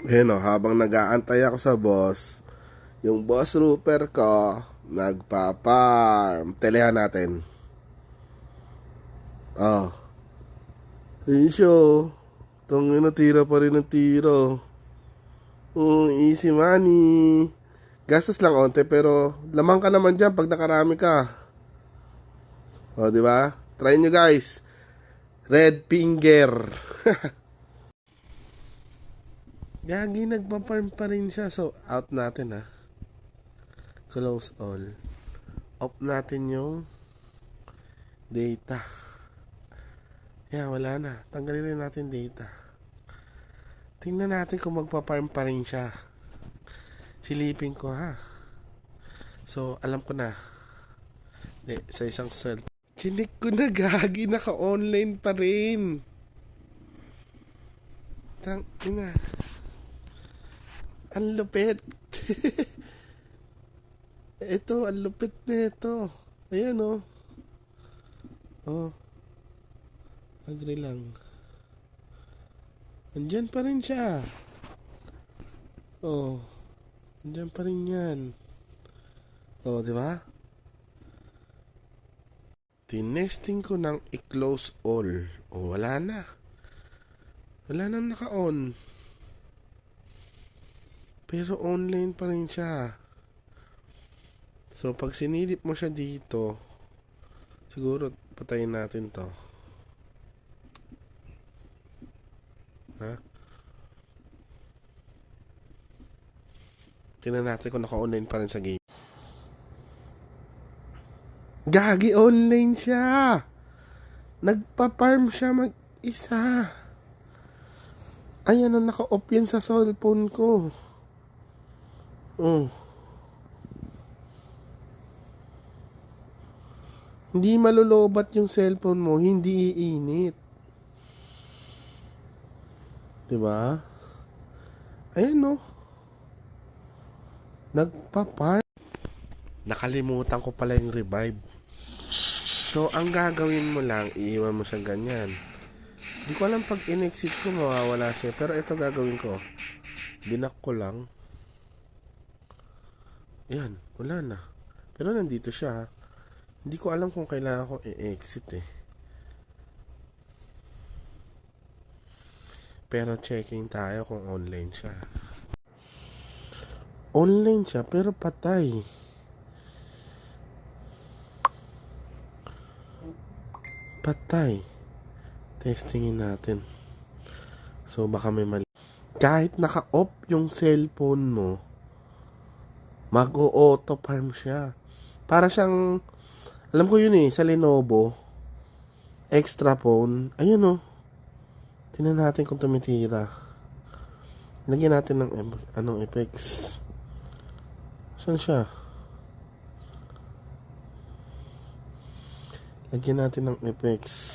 Ayun o, habang nag-aantay ako sa boss, yung boss roofer ko, nagpa-farm. Telehan natin. Oh, ayun siya oh. Tangina, tira pa rin ng tira. Oh, easy money. Gastos lang onte, pero lamang ka naman dyan pag nakarami ka. Oh, di ba? Try nyo guys. Red finger. Gagi, nagpa-farm pa rin siya. So, out natin ah. Close all. Off natin yung data. Wala na. Tanggalin rin natin data. Tingnan natin kung magpa-farm pa rin siya. Silipin ko ha. So, alam ko na. Sa isang cell. Chinik ko na gagi. Naka-online pa rin. Ina. Ang lupit. Ito, ang lupit na ito. Ayan oh. Oh. Agree lang. Andyan pa rin siya. Oh. Andyan pa rin yan. Oh, di ba? Tinesting ko ng i-close all. Oh, wala na. Wala nang naka-on. Pero online pa rin siya. So, pag sinilip mo siya dito, siguro patayin natin to. Ha? Tingnan natin kung naka-online pa rin sa game. Gagi, online siya. Nagpa-farm siya mag-isa. Ayan, naka-off yan sa cellphone ko. Oh. Hindi malulobat yung cellphone mo, hindi iinit. Diba? Ayan no. Nagpa-farm. Nakalimutan ko pala yung revive. So, ang gagawin mo lang, iiwan mo siya ganyan. Hindi ko alam pag in-exit ko, mawawala siya. Pero ito gagawin ko. Binak ko lang. Yan, wala na. Pero nandito siya. Hindi ko alam kung kailangan ko i-exit eh. Pero checking tayo kung online siya. Online siya, pero patay. Patay. Testingin natin. So, baka may mali. Kahit naka-off yung cellphone mo, mag-o-auto farm siya. Para siyang, alam ko yun eh, sa Lenovo, extra phone. Ayun oh. Tingnan natin kung tumitira. Lagyan natin ng anong effects. Saan siya? Lagyan natin ng effects.